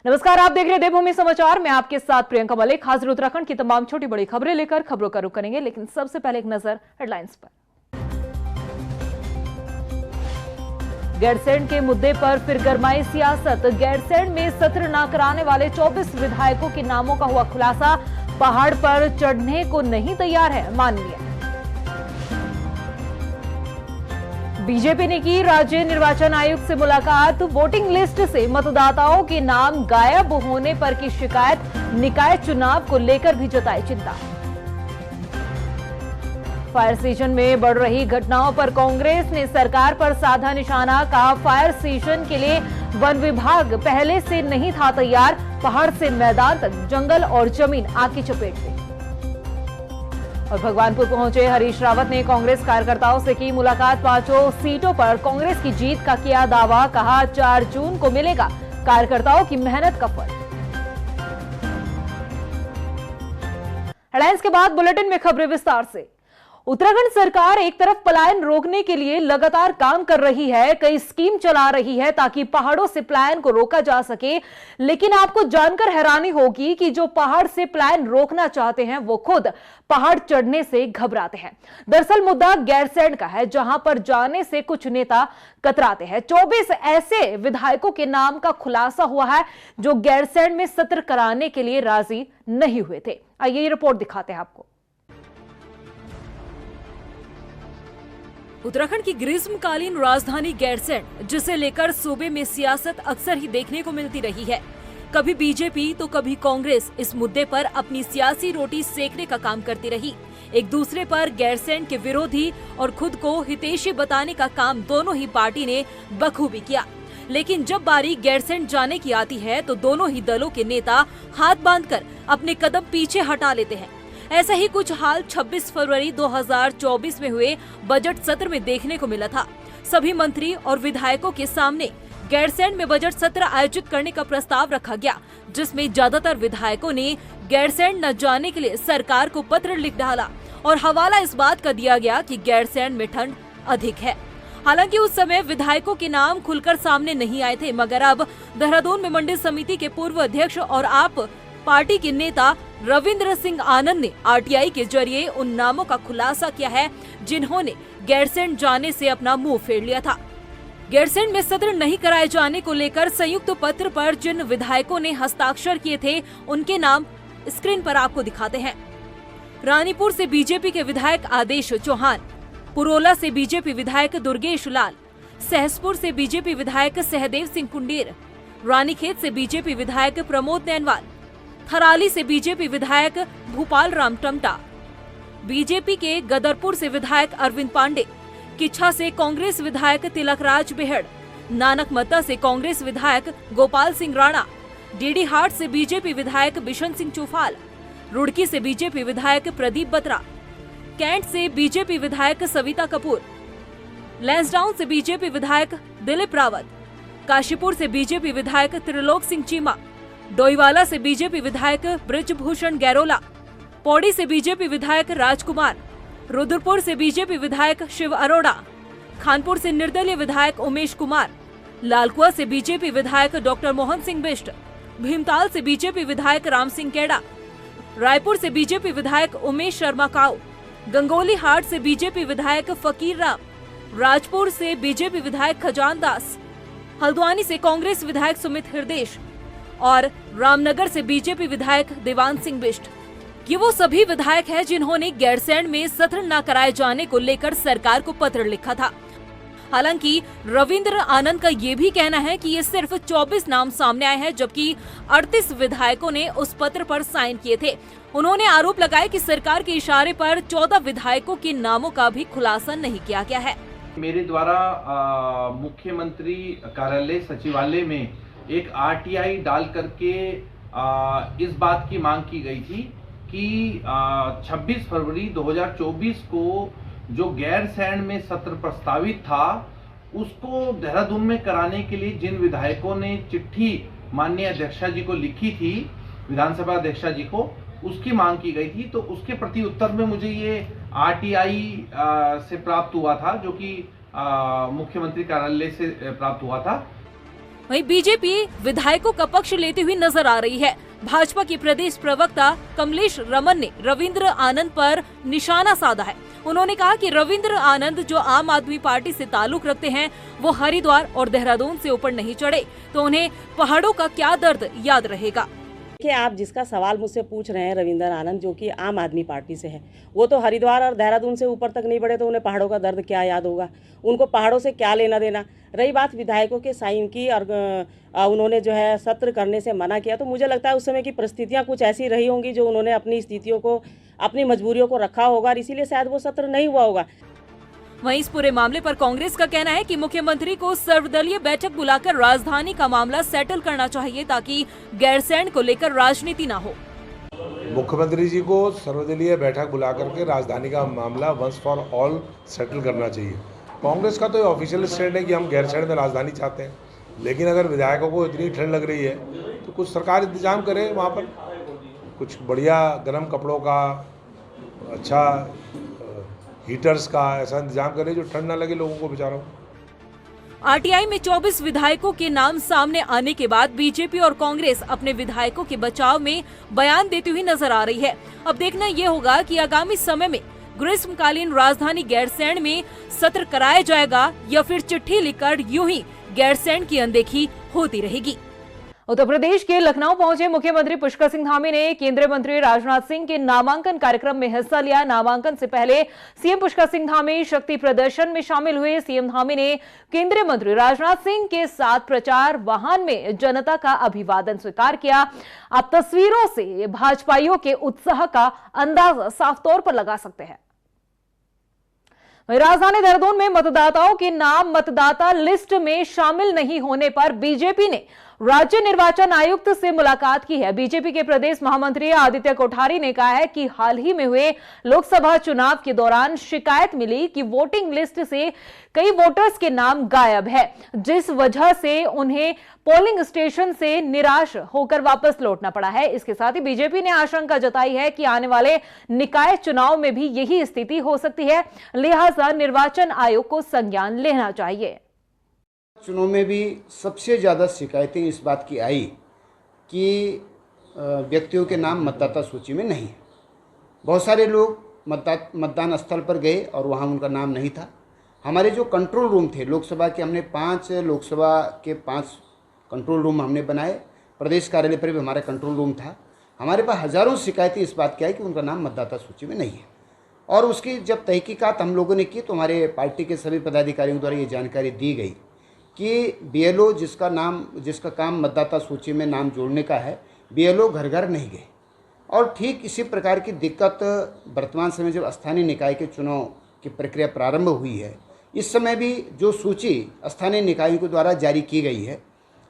नमस्कार, आप देख रहे हैं देवभूमि समाचार। मैं आपके साथ प्रियंका मलिक हाजिर उत्तराखंड की तमाम छोटी बड़ी खबरें लेकर खबरों का रुख करेंगे, लेकिन सबसे पहले एक नजर हेडलाइंस पर। गैरसैंण के मुद्दे पर फिर गरमाई सियासत। गैरसैंण में सत्र न कराने वाले 24 विधायकों के नामों का हुआ खुलासा। पहाड़ पर चढ़ने को नहीं तैयार है माननीय। बीजेपी ने की राज्य निर्वाचन आयुक्त से मुलाकात। वोटिंग लिस्ट से मतदाताओं के नाम गायब होने पर की शिकायत। निकाय चुनाव को लेकर भी जताई चिंता। फायर सीजन में बढ़ रही घटनाओं पर कांग्रेस ने सरकार पर साधा निशाना। कहा, फायर सीजन के लिए वन विभाग पहले से नहीं था तैयार। पहाड़ से मैदान तक जंगल और जमीन आग की चपेट में। और भगवानपुर पहुंचे हरीश रावत ने कांग्रेस कार्यकर्ताओं से की मुलाकात। 5 सीटों पर कांग्रेस की जीत का किया दावा। कहा, 4 जून को मिलेगा कार्यकर्ताओं की मेहनत का फल। हेडलाइंस के बाद बुलेटिन में खबरें विस्तार से। उत्तराखंड सरकार एक तरफ पलायन रोकने के लिए लगातार काम कर रही है, कई स्कीम चला रही है ताकि पहाड़ों से पलायन को रोका जा सके। लेकिन आपको जानकर हैरानी होगी कि जो पहाड़ से पलायन रोकना चाहते हैं वो खुद पहाड़ चढ़ने से घबराते हैं। दरअसल मुद्दा गैरसैंण का है, जहां पर जाने से कुछ नेता कतराते हैं। 24 ऐसे विधायकों के नाम का खुलासा हुआ है जो गैरसैंण में सत्र कराने के लिए राजी नहीं हुए थे। आइए ये रिपोर्ट दिखाते हैं आपको। उत्तराखंड की ग्रीष्मकालीन राजधानी गैरसैंण, जिसे लेकर सूबे में सियासत अक्सर ही देखने को मिलती रही है। कभी बीजेपी तो कभी कांग्रेस इस मुद्दे पर अपनी सियासी रोटी सेकने का काम करती रही। एक दूसरे पर गैरसैंण के विरोधी और खुद को हितैषी बताने का काम दोनों ही पार्टी ने बखूबी किया। लेकिन जब बारी गैरसैंण जाने की आती है तो दोनों ही दलों के नेता हाथ बांधकर अपने कदम पीछे हटा लेते हैं। ऐसा ही कुछ हाल 26 फरवरी 2024 में हुए बजट सत्र में देखने को मिला था। सभी मंत्री और विधायकों के सामने गैरसैंण में बजट सत्र आयोजित करने का प्रस्ताव रखा गया, जिसमें ज्यादातर विधायकों ने गैरसैंण न जाने के लिए सरकार को पत्र लिख डाला और हवाला इस बात का दिया गया कि गैरसैंण में ठंड अधिक है। हालांकि उस समय विधायकों के नाम खुलकर सामने नहीं आए थे, मगर अब देहरादून में मंडी समिति के पूर्व अध्यक्ष और आप पार्टी के नेता रविंद्र सिंह आनंद ने आरटीआई के जरिए उन नामों का खुलासा किया है जिन्होंने गैरसैंण जाने से अपना मुंह फेर लिया था। गैरसैंण में सत्र नहीं कराए जाने को लेकर संयुक्त पत्र पर जिन विधायकों ने हस्ताक्षर किए थे उनके नाम स्क्रीन पर आपको दिखाते हैं। रानीपुर से बीजेपी के विधायक आदेश चौहान, पुरोला से बीजेपी विधायक दुर्गेश लाल, सहसपुर से बीजेपी विधायक सहदेव सिंह कुंडेर, रानीखेत से बीजेपी विधायक प्रमोद नैनवाल, थराली से बीजेपी विधायक भूपाल राम टमटा, बीजेपी के गदरपुर से विधायक अरविंद पांडे, किच्छा से कांग्रेस विधायक तिलकराज बेहड़, नानकमत्ता से कांग्रेस विधायक गोपाल सिंह राणा, डीडीहाट से बीजेपी विधायक बिशन सिंह चौफाल, रुड़की से बीजेपी विधायक प्रदीप बत्रा, कैंट से बीजेपी विधायक सविता कपूर, लैंसडाउन से बीजेपी विधायक दिलीप रावत, काशीपुर से बीजेपी विधायक त्रिलोक सिंह चीमा, डोईवाला से बीजेपी विधायक ब्रिजभूषण गैरोला, पौड़ी से बीजेपी विधायक राजकुमार, रुद्रपुर से बीजेपी विधायक शिव अरोड़ा, खानपुर से निर्दलीय विधायक उमेश कुमार, लालकुआ से बीजेपी विधायक डॉक्टर मोहन सिंह बिष्ट, भीमताल से बीजेपी विधायक राम सिंह केड़ा, रायपुर से बीजेपी विधायक उमेश शर्मा काऊ, गंगोली हाट से बीजेपी विधायक फकीर राम, राजपुर से बीजेपी विधायक खजान दास, हल्द्वानी से कांग्रेस विधायक सुमित हृदेश और रामनगर से बीजेपी विधायक देवान सिंह बिष्ट। ये वो सभी विधायक हैं जिन्होंने गैरसैंण में सत्र न कराए जाने को लेकर सरकार को पत्र लिखा था। हालांकि रविंद्र आनंद का ये भी कहना है कि ये सिर्फ 24 नाम सामने आए हैं, जबकि 38 विधायकों ने उस पत्र पर साइन किए थे। उन्होंने आरोप लगाया कि सरकार के इशारे पर 14 विधायकों के नामों का भी खुलासा नहीं किया गया है। मेरे द्वारा मुख्यमंत्री कार्यालय सचिवालय में एक आरटीआई डाल करके इस बात की मांग की गई थी कि 26 फरवरी 2024 को जो गैरसैंण में सत्र प्रस्तावित था उसको देहरादून में कराने के लिए जिन विधायकों ने चिट्ठी माननीय अध्यक्षा जी को लिखी थी, विधानसभा अध्यक्षा जी को, उसकी मांग की गई थी। तो उसके प्रति उत्तर में मुझे ये आरटीआई से प्राप्त हुआ था, जो कि मुख्यमंत्री कार्यालय से प्राप्त हुआ था। वहीं बीजेपी विधायकों का पक्ष लेते हुए नजर आ रही है। भाजपा के प्रदेश प्रवक्ता कमलेश रमन ने रविंद्र आनंद पर निशाना साधा है। उन्होंने कहा कि रविंद्र आनंद जो आम आदमी पार्टी से ताल्लुक रखते हैं, वो हरिद्वार और देहरादून से ऊपर नहीं चढ़े, तो उन्हें पहाड़ों का क्या दर्द याद रहेगा। देखिए, आप जिसका सवाल मुझसे पूछ रहे हैं रविंद्र आनंद, जो कि आम आदमी पार्टी से है, वो तो हरिद्वार और देहरादून से ऊपर तक नहीं बढ़े, तो उन्हें पहाड़ों का दर्द क्या याद होगा? उनको पहाड़ों से क्या लेना देना। रही बात विधायकों के साइन की और उन्होंने जो है सत्र करने से मना किया, तो मुझे लगता है उस समय की परिस्थितियां कुछ ऐसी रही होंगी जो उन्होंने अपनी स्थितियों को, अपनी मजबूरियों को रखा होगा और इसीलिए शायद वो सत्र नहीं हुआ होगा। वहीं इस पूरे मामले पर कांग्रेस का कहना है कि मुख्यमंत्री को सर्वदलीय बैठक बुलाकर राजधानी का मामला सेटल करना चाहिए, ताकि गैरसैंण को लेकर राजनीति न हो। मुख्यमंत्री जी को सर्वदलीय बैठक बुला करके राजधानी का मामला वंस फॉर ऑल सेटल करना चाहिए। कांग्रेस का तो ऑफिशियल स्टैंड है कि हम गैरसैंण में राजधानी चाहते हैं, लेकिन अगर विधायकों को इतनी ठंड लग रही है तो कुछ सरकार इंतजाम करे, वहाँ पर कुछ बढ़िया गर्म कपड़ों का, अच्छा हीटर्स का ऐसा इंतजाम करे जो ठंड ना लगे लोगों को बेचारों। आरटीआई में 24 विधायकों के नाम सामने आने के बाद बीजेपी और कांग्रेस अपने विधायकों के बचाव में बयान देती हुई नजर आ रही है। अब देखना ये होगा कि आगामी समय में ग्रीष्मकालीन राजधानी गैरसैंण में सत्र कराया जाएगा या फिर चिट्ठी लिखकर यूं ही गैरसैंण की अनदेखी होती रहेगी। उत्तर प्रदेश के लखनऊ पहुंचे मुख्यमंत्री पुष्कर सिंह धामी ने केंद्रीय मंत्री राजनाथ सिंह के नामांकन कार्यक्रम में हिस्सा लिया। नामांकन से पहले सीएम पुष्कर सिंह धामी शक्ति प्रदर्शन में शामिल हुए। सीएम धामी ने केंद्रीय मंत्री राजनाथ सिंह के साथ प्रचार वाहन में जनता का अभिवादन स्वीकार किया। आप तस्वीरों से भाजपाइयों के उत्साह का अंदाजा साफ तौर पर लगा सकते हैं। राजधानी देहरादून में मतदाताओं के नाम मतदाता लिस्ट में शामिल नहीं होने पर बीजेपी ने राज्य निर्वाचन आयुक्त से मुलाकात की है। बीजेपी के प्रदेश महामंत्री आदित्य कोठारी ने कहा है कि हाल ही में हुए लोकसभा चुनाव के दौरान शिकायत मिली कि वोटिंग लिस्ट से कई वोटर्स के नाम गायब है, जिस वजह से उन्हें पोलिंग स्टेशन से निराश होकर वापस लौटना पड़ा है। इसके साथ ही बीजेपी ने आशंका जताई है कि आने वाले निकाय चुनाव में भी यही स्थिति हो सकती है, लिहाजा निर्वाचन आयोग को संज्ञान लेना चाहिए। चुनाव में भी सबसे ज़्यादा शिकायतें इस बात की आई कि व्यक्तियों के नाम मतदाता सूची में नहीं है। बहुत सारे लोग मतदान स्थल पर गए और वहाँ उनका नाम नहीं था। हमारे जो कंट्रोल रूम थे लोकसभा के, हमने 5 कंट्रोल रूम हमने बनाए। प्रदेश कार्यालय पर भी हमारा कंट्रोल रूम था। हमारे पास हज़ारों शिकायतें इस बात की आई कि उनका नाम मतदाता सूची में नहीं है। और उसकी जब तहकीकात हम लोगों ने की तो हमारे पार्टी के सभी पदाधिकारियों द्वारा ये जानकारी दी गई कि बीएलओ जिसका काम मतदाता सूची में नाम जोड़ने का है, बीएलओ घर घर नहीं गए। और ठीक इसी प्रकार की दिक्कत वर्तमान समय जब स्थानीय निकाय के चुनाव की प्रक्रिया प्रारंभ हुई है, इस समय भी जो सूची स्थानीय निकायों के द्वारा जारी की गई है,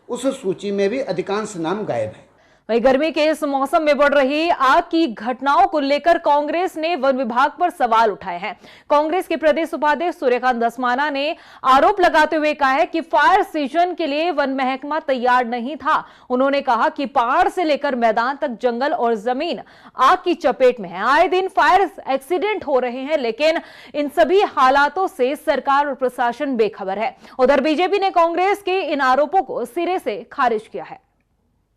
उस सूची में भी अधिकांश नाम गायब है। वहीं गर्मी के इस मौसम में बढ़ रही आग की घटनाओं को लेकर कांग्रेस ने वन विभाग पर सवाल उठाए हैं। कांग्रेस के प्रदेश उपाध्यक्ष सूर्यकांत धस्माना ने आरोप लगाते हुए कहा है कि फायर सीजन के लिए वन महकमा तैयार नहीं था। उन्होंने कहा कि पहाड़ से लेकर मैदान तक जंगल और जमीन आग की चपेट में है। आए दिन फायर एक्सीडेंट हो रहे हैं, लेकिन इन सभी हालातों से सरकार और प्रशासन बेखबर है। उधर बीजेपी ने कांग्रेस के इन आरोपों को सिरे से खारिज किया है।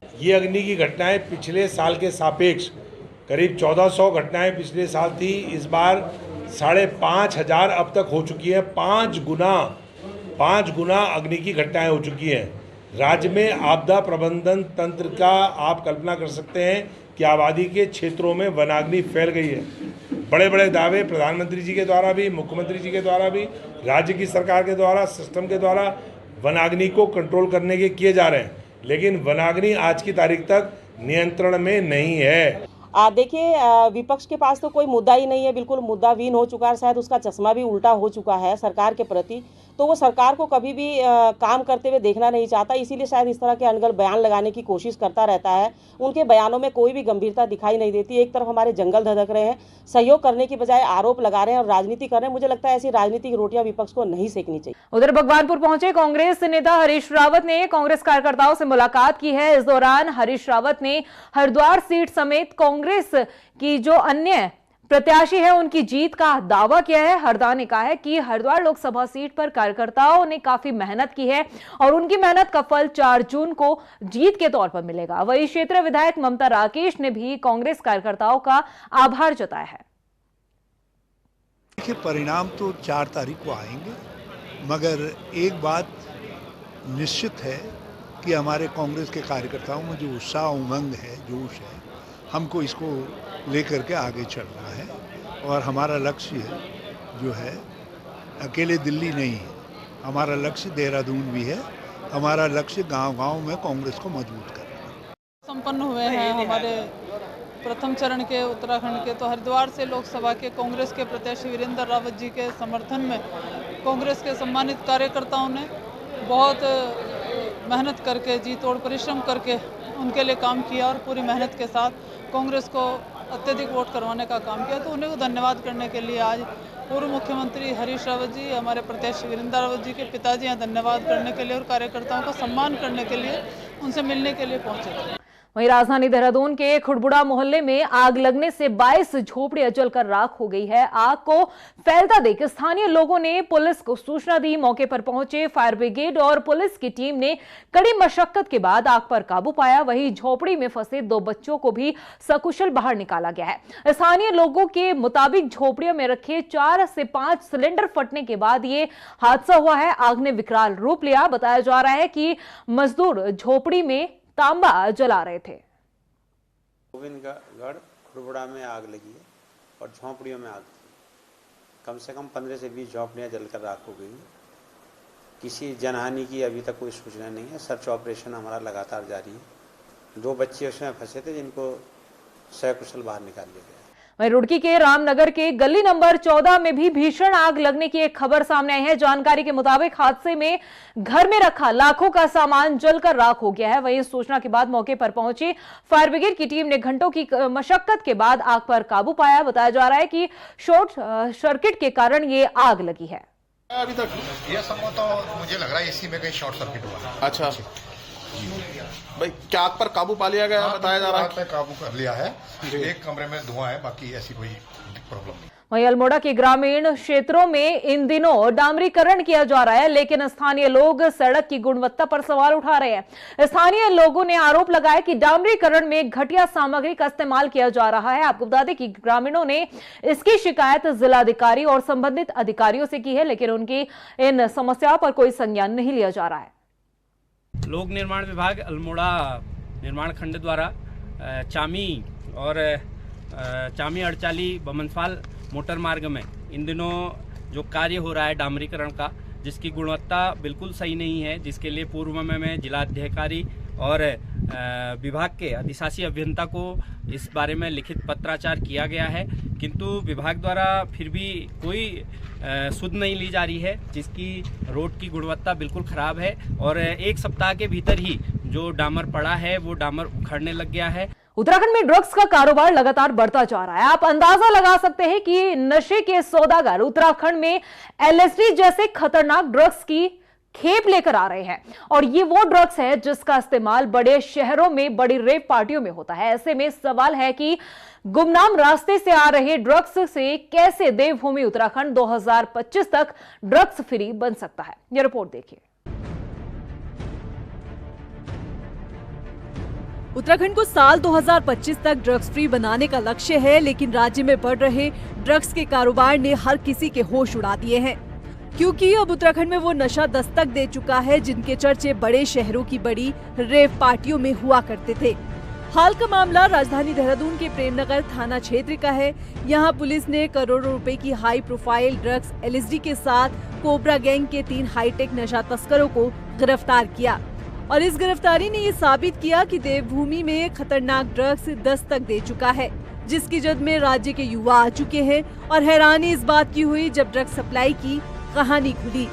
ये अग्नि की घटनाएं पिछले साल के सापेक्ष करीब 1400 घटनाएं पिछले साल थी। इस बार 5500 अब तक हो चुकी है। 5 गुना अग्नि की घटनाएं हो चुकी हैं। राज्य में आपदा प्रबंधन तंत्र का आप कल्पना कर सकते हैं कि आबादी के क्षेत्रों में वनाग्नि फैल गई है। बड़े बड़े दावे प्रधानमंत्री जी के द्वारा भी, मुख्यमंत्री जी के द्वारा भी, राज्य की सरकार के द्वारा, सिस्टम के द्वारा वनाग्नि को कंट्रोल करने के किए जा रहे हैं, लेकिन वनाग्नि आज की तारीख तक नियंत्रण में नहीं है। देखिए, विपक्ष के पास तो कोई मुद्दा ही नहीं है, बिल्कुल मुद्दाविहीन हो चुका है। शायद उसका चश्मा भी उल्टा हो चुका है सरकार के प्रति, तो वो सरकार को कभी भी काम करते हुए देखना नहीं चाहता, इसीलिए शायद इस तरह के अनगढ़ बयान लगाने की कोशिश करता रहता है। उनके बयानों में कोई भी गंभीरता दिखाई नहीं देती। एक तरफ हमारे जंगल धधक रहे हैं, सहयोग करने की बजाय आरोप लगा रहे हैं और राजनीति कर रहे हैं। मुझे लगता है ऐसी राजनीतिक रोटियां विपक्ष को नहीं सेकनी चाहिए। उधर भगवानपुर पहुंचे कांग्रेस नेता हरीश रावत ने कांग्रेस कार्यकर्ताओं से मुलाकात की है। इस दौरान हरीश रावत ने हरिद्वार सीट समेत कांग्रेस की जो अन्य प्रत्याशी है, उनकी जीत का दावा किया है। हरदा ने कहा है कि हरिद्वार लोकसभा सीट पर कार्यकर्ताओं ने काफी मेहनत की है और उनकी मेहनत का फल 4 जून को जीत के तौर पर मिलेगा। वहीं क्षेत्रीय विधायक ममता राकेश ने भी कांग्रेस कार्यकर्ताओं का आभार जताया है। देखिए, परिणाम तो 4 तारीख को आएंगे, मगर एक बात निश्चित है कि हमारे कांग्रेस के कार्यकर्ताओं में जो उत्साह, उमंग है, जोश है, हमको इसको लेकर के आगे चलना है। और हमारा लक्ष्य जो है अकेले दिल्ली नहीं है, हमारा लक्ष्य देहरादून भी है, हमारा लक्ष्य गांव-गांव में कांग्रेस को मजबूत करना। संपन्न हुए हैं हमारे प्रथम चरण के उत्तराखंड के, तो हरिद्वार से लोकसभा के कांग्रेस के प्रत्याशी वीरेंद्र रावत जी के समर्थन में कांग्रेस के सम्मानित कार्यकर्ताओं ने बहुत मेहनत करके, जी तोड़ परिश्रम करके उनके लिए काम किया और पूरी मेहनत के साथ कांग्रेस को अत्यधिक वोट करवाने का काम किया। तो उन्हें को धन्यवाद करने के लिए आज पूर्व मुख्यमंत्री हरीश रावत जी, हमारे प्रत्याशी वीरेंद्र रावत जी के पिताजी यहाँ धन्यवाद करने के लिए और कार्यकर्ताओं का सम्मान करने के लिए उनसे मिलने के लिए पहुंचे थे। वहीं राजधानी देहरादून के खुड़बुड़ा मोहल्ले में आग लगने से 22 झोपड़ियां जलकर राख हो गई है। आग को फैलता देख स्थानीय लोगों ने पुलिस को सूचना दी। मौके पर पहुंचे फायर ब्रिगेड और पुलिस की टीम ने कड़ी मशक्कत के बाद आग पर काबू पाया। वहीं झोपड़ी में फंसे 2 बच्चों को भी सकुशल बाहर निकाला गया है। स्थानीय लोगों के मुताबिक झोपड़ियों में रखे 4 से 5 सिलेंडर फटने के बाद ये हादसा हुआ है। आग ने विकराल रूप लिया। बताया जा रहा है कि मजदूर झोपड़ी में तांबा जला रहे थे। गोविंदगढ़ खुड़बुड़ा में आग लगी है और झोंपड़ियों में आग थी। कम से कम 15 से 20 झोंपड़ियां जलकर राख हो गई हैं। किसी जनहानि की अभी तक कोई सूचना नहीं है। सर्च ऑपरेशन हमारा लगातार जारी है। 2 बच्चे उसमें फंसे थे जिनको सकुशल बाहर निकाल लिया गया। वहीं रुड़की के रामनगर के गली नंबर 14 में भी भीषण आग लगने की एक खबर सामने आई है। जानकारी के मुताबिक हादसे में घर में रखा लाखों का सामान जलकर राख हो गया है। वहीं सूचना के बाद मौके पर पहुंची फायर ब्रिगेड की टीम ने घंटों की मशक्कत के बाद आग पर काबू पाया। बताया जा रहा है कि शॉर्ट सर्किट के कारण ये आग लगी है। अभी तक यह संभव तो मुझे लग रहा है इसी में कहीं शॉर्ट सर्किट हुआ। अच्छा भाई, क्या आग पर काबू पा लिया गया? बताया जा रहा है काबू कर लिया है। एक कमरे में धुआं है, बाकी ऐसी कोई प्रॉब्लम नहीं। वहीं अल्मोड़ा के ग्रामीण क्षेत्रों में इन दिनों डामरीकरण किया जा रहा है, लेकिन स्थानीय लोग सड़क की गुणवत्ता पर सवाल उठा रहे हैं। स्थानीय लोगों ने आरोप लगाया कि डामरीकरण में घटिया सामग्री का इस्तेमाल किया जा रहा है। आपको बता दें कि ग्रामीणों ने इसकी शिकायत जिलाधिकारी और संबंधित अधिकारियों से की है, लेकिन उनकी इन समस्याओं पर कोई संज्ञान नहीं लिया जा रहा है। लोक निर्माण विभाग अल्मोड़ा निर्माण खंड द्वारा चामी और चामी अड़चाली बमनफाल मोटर मार्ग में इन दिनों जो कार्य हो रहा है डामरीकरण का, जिसकी गुणवत्ता बिल्कुल सही नहीं है, जिसके लिए पूर्व में मैं जिलाधिकारी और विभाग के अधिशासी अभियंता को इस बारे में लिखित पत्राचार किया गया है, किंतु विभाग द्वारा फिर भी कोई सुध नहीं ली जा रही है, जिसकी रोड की गुणवत्ता बिल्कुल खराब है और 1 सप्ताह के भीतर ही जो डामर पड़ा है वो डामर उखड़ने लग गया है। उत्तराखंड में ड्रग्स का कारोबार लगातार बढ़ता जा रहा है। आप अंदाजा लगा सकते हैं कि नशे के सौदागर उत्तराखंड में LSD जैसे खतरनाक ड्रग्स की खेप लेकर आ रहे हैं और ये वो ड्रग्स है जिसका इस्तेमाल बड़े शहरों में बड़ी रेव पार्टियों में होता है। ऐसे में सवाल है कि गुमनाम रास्ते से आ रहे ड्रग्स से कैसे देवभूमि उत्तराखंड 2025 तक ड्रग्स फ्री बन सकता है। यह रिपोर्ट देखिए। उत्तराखंड को साल 2025 तक ड्रग्स फ्री बनाने का लक्ष्य है, लेकिन राज्य में बढ़ रहे ड्रग्स के कारोबार ने हर किसी के होश उड़ा दिए हैं, क्योंकि अब उत्तराखंड में वो नशा दस्तक दे चुका है जिनके चर्चे बड़े शहरों की बड़ी रेव पार्टियों में हुआ करते थे। हाल का मामला राजधानी देहरादून के प्रेमनगर थाना क्षेत्र का है। यहाँ पुलिस ने करोड़ों रुपए की हाई प्रोफाइल ड्रग्स LSD के साथ कोबरा गैंग के 3 हाईटेक नशा तस्करों को गिरफ्तार किया और इस गिरफ्तारी ने ये साबित किया कि देवभूमि में खतरनाक ड्रग्स दस्तक दे चुका है, जिसकी जद में राज्य के युवा आ चुके हैं और हैरानी इस बात की हुई जब ड्रग्स सप्लाई की कहानी खुली।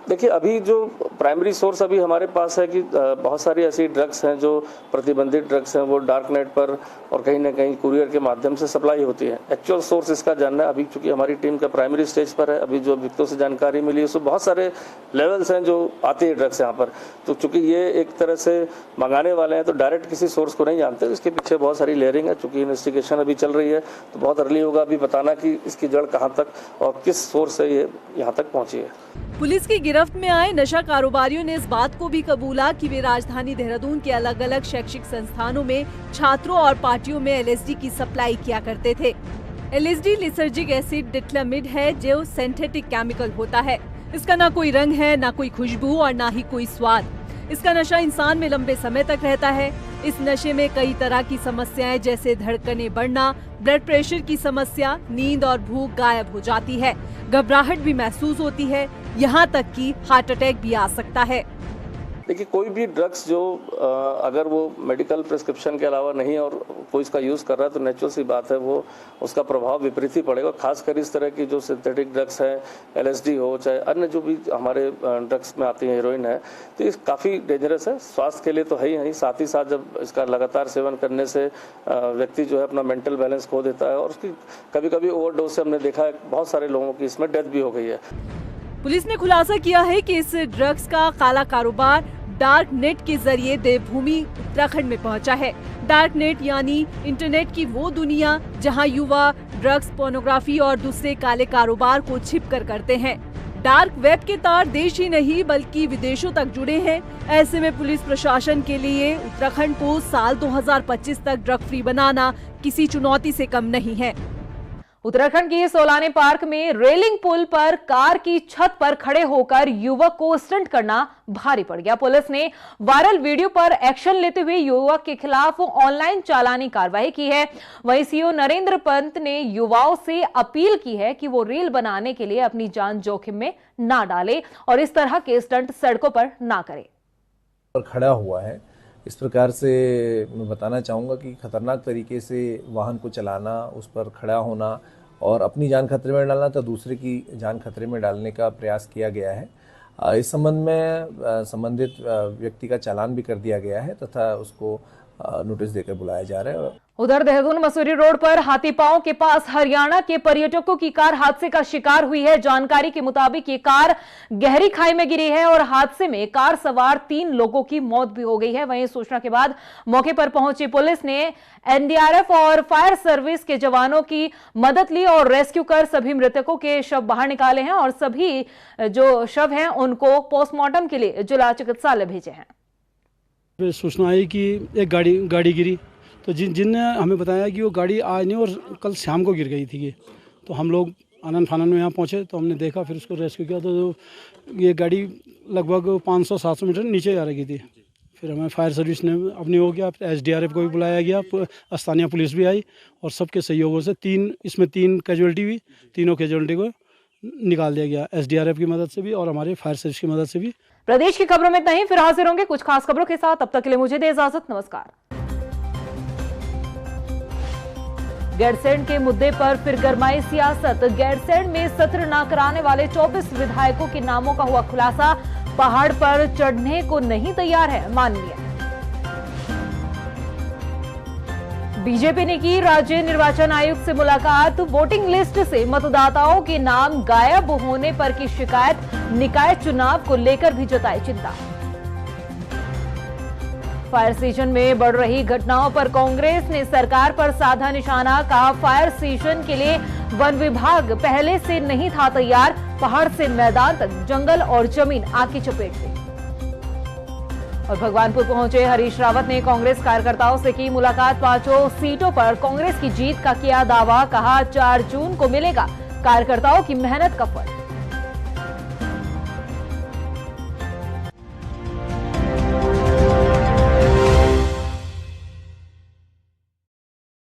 देखिए, अभी जो प्राइमरी सोर्स अभी हमारे पास है कि बहुत सारी ऐसी ड्रग्स हैं जो प्रतिबंधित ड्रग्स हैं, वो डार्क नेट पर और कहीं ना कहीं कुरियर के माध्यम से सप्लाई होती है। एक्चुअल सोर्स इसका जानना है अभी, चूंकि हमारी टीम का प्राइमरी स्टेज पर है, अभी जो अभियुक्तों से जानकारी मिली है उसमें बहुत सारे लेवल्स हैं जो आती है ड्रग्स यहाँ पर। तो चूंकि ये एक तरह से मंगाने वाले हैं तो डायरेक्ट किसी सोर्स को नहीं जानते, इसके पीछे बहुत सारी लेयरिंग है। चूंकि इन्वेस्टिगेशन अभी चल रही है तो बहुत अर्ली होगा अभी बताना कि इसकी जड़ कहाँ तक और किस सोर्स से ये यहाँ तक पहुँची है। पुलिस की गिरफ्त में आए नशा कारोबारियों ने इस बात को भी कबूला कि वे राजधानी देहरादून के अलग अलग शैक्षिक संस्थानों में छात्रों और पार्टियों में LSD की सप्लाई किया करते थे। LSD लिसर्जिक एसिड डिक्लामिड है जो सिंथेटिक केमिकल होता है। इसका ना कोई रंग है, ना कोई खुशबू और ना ही कोई स्वाद। इसका नशा इंसान में लंबे समय तक रहता है। इस नशे में कई तरह की समस्याएं जैसे धड़कनें बढ़ना, ब्लड प्रेशर की समस्या, नींद और भूख गायब हो जाती है, घबराहट भी महसूस होती है, यहाँ तक कि हार्ट अटैक भी आ सकता है। देखिए, कोई भी ड्रग्स जो अगर वो मेडिकल प्रिस्क्रिप्शन के अलावा नहीं और कोई इसका यूज़ कर रहा है तो नेचुरल सी बात है वो उसका प्रभाव विपरीत ही पड़ेगा। खासकर इस तरह की जो सिंथेटिक ड्रग्स हैं, LSD हो चाहे अन्य जो भी हमारे ड्रग्स में आती हैं, हीरोइन है, तो ये काफ़ी डेंजरस है। स्वास्थ्य के लिए तो है ही नहीं, साथ ही साथ जब इसका लगातार सेवन करने से व्यक्ति जो है अपना मेंटल बैलेंस खो देता है और उसकी कभी कभी ओवरडोज से हमने देखा है बहुत सारे लोगों की इसमें डेथ भी हो गई है। पुलिस ने खुलासा किया है कि इस ड्रग्स का काला कारोबार डार्क नेट के जरिए देवभूमि उत्तराखंड में पहुंचा है। डार्क नेट यानी इंटरनेट की वो दुनिया जहां युवा ड्रग्स, पोर्नोग्राफी और दूसरे काले कारोबार को छिपकर करते हैं। डार्क वेब के तार देश ही नहीं बल्कि विदेशों तक जुड़े हैं। ऐसे में पुलिस प्रशासन के लिए उत्तराखंड को साल 2025 तक ड्रग फ्री बनाना किसी चुनौती से कम नहीं है। उत्तराखंड के सोलाने पार्क में रेलिंग पुल पर कार की छत पर खड़े होकर युवक को स्टंट करना भारी पड़ गया। पुलिस ने वायरल वीडियो पर एक्शन लेते हुए युवक के खिलाफ ऑनलाइन चालानी कार्रवाई की है। वहीं सीओ नरेंद्र पंत ने युवाओं से अपील की है कि वो रील बनाने के लिए अपनी जान जोखिम में ना डाले और इस तरह के स्टंट सड़कों पर ना करे। खड़ा हुआ है, इस प्रकार से मैं बताना चाहूँगा कि खतरनाक तरीके से वाहन को चलाना, उस पर खड़ा होना और अपनी जान खतरे में डालना तो दूसरे की जान खतरे में डालने का प्रयास किया गया है। इस संबंध में संबंधित व्यक्ति का चालान भी कर दिया गया है तथा उसको नोटिस देकर बुलाया जा रहा है। उधर देहरादून मसूरी रोड पर हाथीपांव के पास हरियाणा के पर्यटकों की कार हादसे का शिकार हुई है। जानकारी के मुताबिक ये कार गहरी खाई में गिरी है और हादसे में कार सवार 3 लोगों की मौत भी हो गई है। वहीं सूचना के बाद मौके पर पहुंची पुलिस ने NDRF और फायर सर्विस के जवानों की मदद ली और रेस्क्यू कर सभी मृतकों के शव बाहर निकाले हैं और सभी जो शव हैं उनको पोस्टमार्टम के लिए जिला चिकित्सालय भेजे हैं। सूचना आई कि एक गाड़ी गिरी, तो जिनने हमें बताया कि वो गाड़ी आज नहीं और कल शाम को गिर गई थी ये। तो हम लोग आनंद फानन में यहाँ पहुँचे तो हमने देखा, फिर उसको रेस्क्यू किया। तो ये गाड़ी लगभग 500-700 मीटर नीचे जा रही थी। फिर हमें फायर सर्विस ने अपनी हो गया, SDRF को भी बुलाया गया, स्थानीय पुलिस भी आई और सबके सहयोगों से इसमें 3 कैजुअल्टी हुई। तीनों कैजुअल्टी को निकाल दिया गया, SDRF की मदद से भी और हमारे फायर सर्विस की मदद से भी। प्रदेश की खबरों में इतना ही, फिर हाजिर होंगे कुछ खास खबरों के साथ। तब तक के लिए मुझे दे इजाजत, नमस्कार। गैरसैंण के मुद्दे पर फिर गरमाई सियासत। गैरसैंण में सत्र न कराने वाले 24 विधायकों के नामों का हुआ खुलासा। पहाड़ पर चढ़ने को नहीं तैयार है माननीय। बीजेपी ने की राज्य निर्वाचन आयुक्त से मुलाकात। वोटिंग लिस्ट से मतदाताओं के नाम गायब होने पर की शिकायत। निकाय चुनाव को लेकर भी जताई चिंता। फायर सीजन में बढ़ रही घटनाओं पर कांग्रेस ने सरकार पर साधा निशाना। कहा, फायर सीजन के लिए वन विभाग पहले से नहीं था तैयार। पहाड़ से मैदान तक जंगल और जमीन आग की चपेट में। और भगवानपुर पहुंचे हरीश रावत ने कांग्रेस कार्यकर्ताओं से की मुलाकात। 5 सीटों पर कांग्रेस की जीत का किया दावा। कहा, 4 जून को मिलेगा कार्यकर्ताओं की मेहनत का फल।